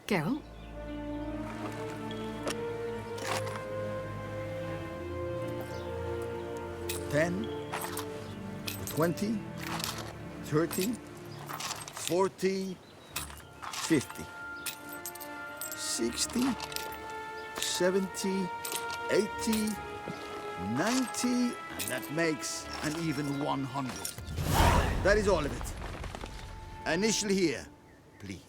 Geralt? $10, $20, $30, $40, 50, 60, 70, 80, 90, and that makes an even 100. That is all of it. Initial here, please.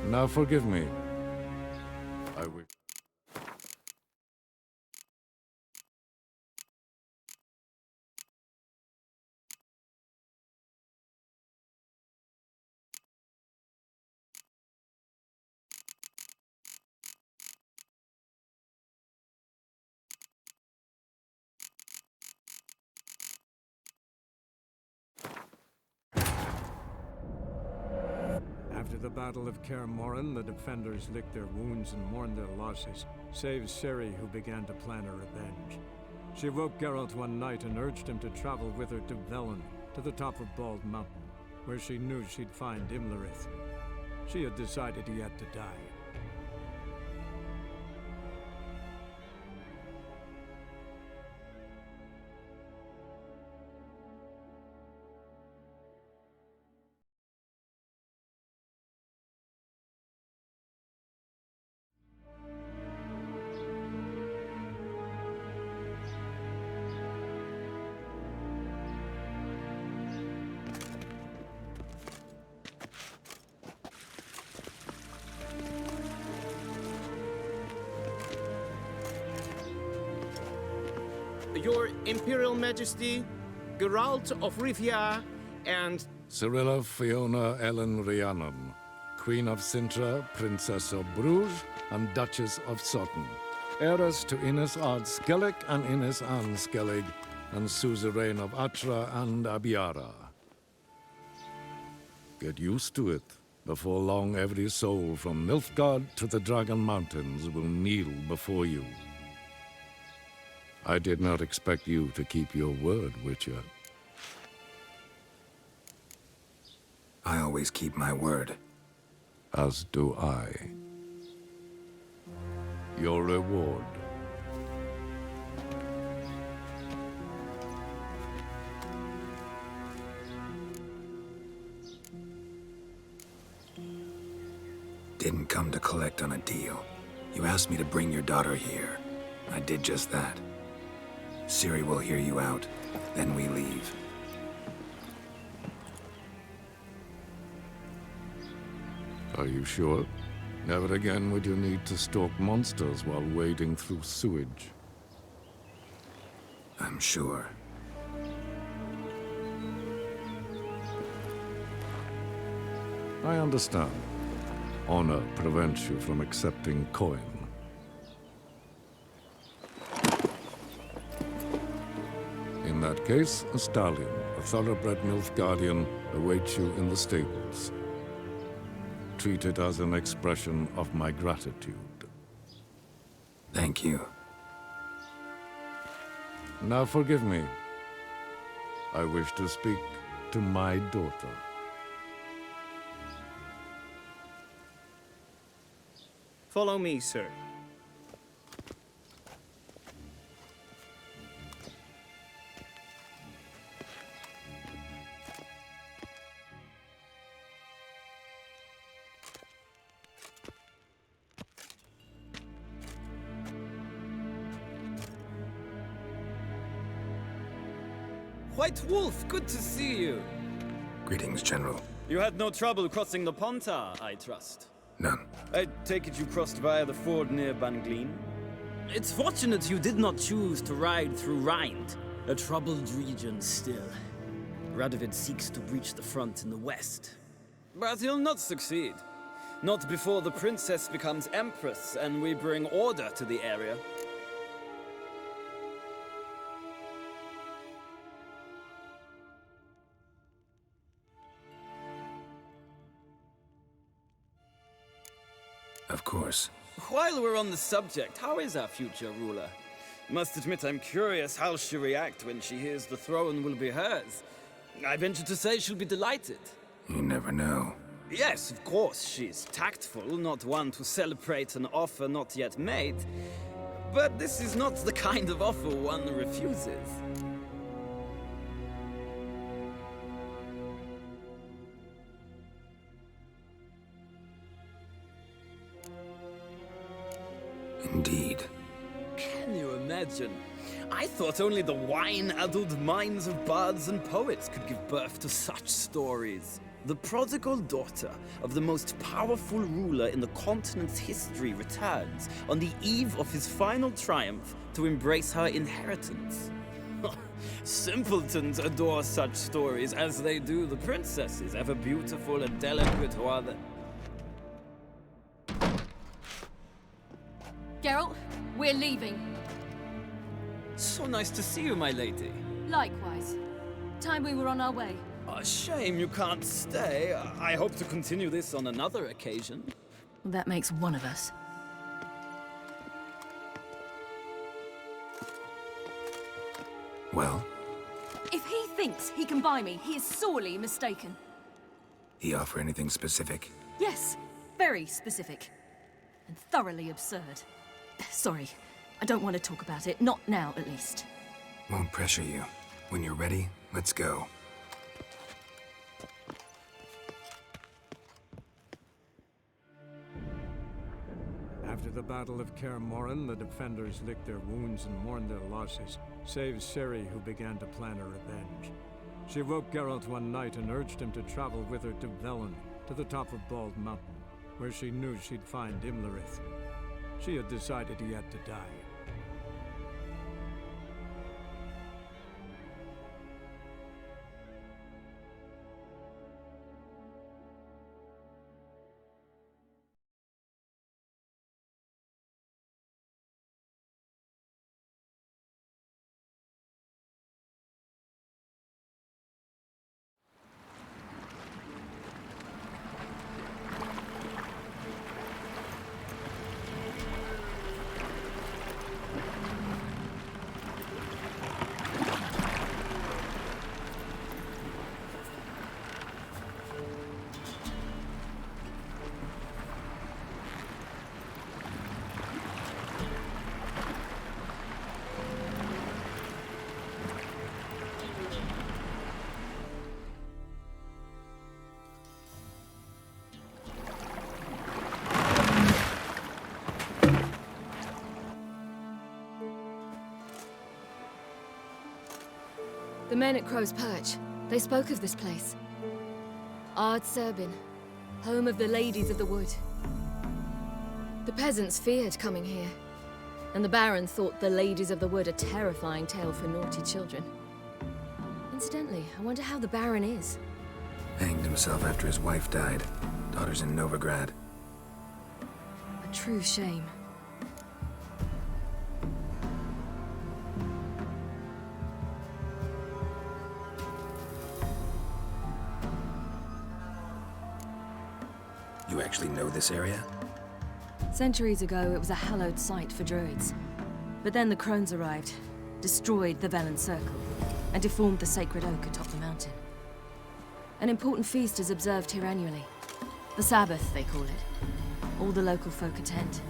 Now forgive me. I wish... After the Battle of Kaer Morhen, the defenders licked their wounds and mourned their losses, save Ciri, who began to plan a revenge. She woke Geralt one night and urged him to travel with her to Velen, to the top of Bald Mountain, where she knew she'd find Imlerith. She had decided he had to die. Your Imperial Majesty, Geralt of Rivia, and... Cirilla Fiona Ellen Rhiannon, Queen of Sintra, Princess of Bruges, and Duchess of Sutton. Heiress to Innes Ard Skellig and Innes Anne Skellig, and suzerain of Atra and Abiara. Get used to it. Before long, every soul from Nilfgaard to the Dragon Mountains will kneel before you. I did not expect you to keep your word, Witcher. I always keep my word. As do I. Your reward. Didn't come to collect on a deal. You asked me to bring your daughter here. I did just that. Ciri will hear you out, then we leave. Are you sure? Never again would you need to stalk monsters while wading through sewage. I'm sure. I understand. Honor prevents you from accepting coin. In that case, a stallion, a thoroughbred Nilfgaardian, awaits you in the stables. Treat it as an expression of my gratitude. Thank you. Now forgive me. I wish to speak to my daughter. Follow me, sir. White Wolf, good to see you. Greetings, General. You had no trouble crossing the Pontar, I trust. None. I take it you crossed via the ford near Banglin? It's fortunate you did not choose to ride through Rind, a troubled region still. Radovid seeks to breach the front in the west. But he'll not succeed. Not before the princess becomes empress and we bring order to the area. Of course. While we're on the subject, how is our future ruler? Must admit I'm curious how she'll react when she hears the throne will be hers. I venture to say she'll be delighted. You never know. Yes, of course, she's tactful, not one to celebrate an offer not yet made. But this is not the kind of offer one refuses. Indeed. Can you imagine? I thought only the wine-addled minds of bards and poets could give birth to such stories. The prodigal daughter of the most powerful ruler in the continent's history returns on the eve of his final triumph to embrace her inheritance. Simpletons adore such stories as they do the princesses, ever beautiful and delicate while the... Geralt, we're leaving. So nice to see you, my lady. Likewise. Time we were on our way. A shame you can't stay. I hope to continue this on another occasion. Well, that makes one of us. Well? If he thinks he can buy me, he is sorely mistaken. He offer anything specific? Yes, very specific. And thoroughly absurd. Sorry, I don't want to talk about it. Not now, at least. Won't pressure you. When you're ready, let's go. After the Battle of Kaer Morhen, the defenders licked their wounds and mourned their losses, save Ciri, who began to plan a revenge. She woke Geralt one night and urged him to travel with her to Velen, to the top of Bald Mountain, where she knew she'd find Imlerith. She had decided he had to die. The men at Crow's Perch, they spoke of this place. Ard Serbin, home of the Ladies of the Wood. The peasants feared coming here, and the Baron thought the Ladies of the Wood a terrifying tale for naughty children. Incidentally, I wonder how the Baron is. Hanged himself after his wife died. Daughter's in Novigrad. A true shame. You actually know this area? Centuries ago, it was a hallowed site for druids. But then the crones arrived, destroyed the Velen Circle, and deformed the sacred oak atop the mountain. An important feast is observed here annually. The Sabbath, they call it. All the local folk attend.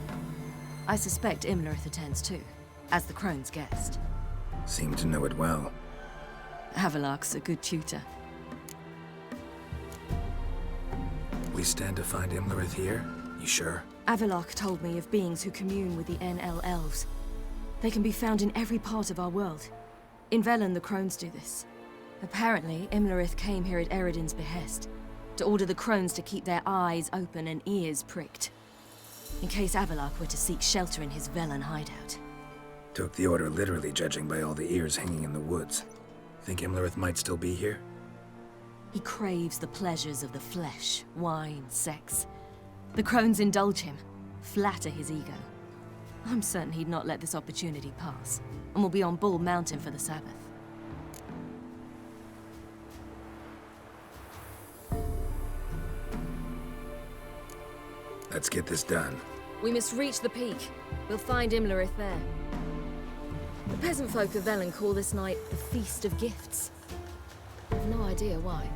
I suspect Imlerith attends too, as the crone's guest. Seem to know it well. Havelark's a good tutor. We stand to find Imlerith here? You sure? Avalok told me of beings who commune with the NL elves. They can be found in every part of our world. In Velen, the crones do this. Apparently, Imlerith came here at Eredin's behest, to order the crones to keep their eyes open and ears pricked, in case Avalok were to seek shelter in his Velen hideout. Took the order literally, judging by all the ears hanging in the woods. Think Imlerith might still be here? He craves the pleasures of the flesh, wine, sex. The crones indulge him, flatter his ego. I'm certain he'd not let this opportunity pass, and will be on Bull Mountain for the Sabbath. Let's get this done. We must reach the peak. We'll find Imlerith there. peasant folk of Velen call this night the Feast of Gifts. I've no idea why.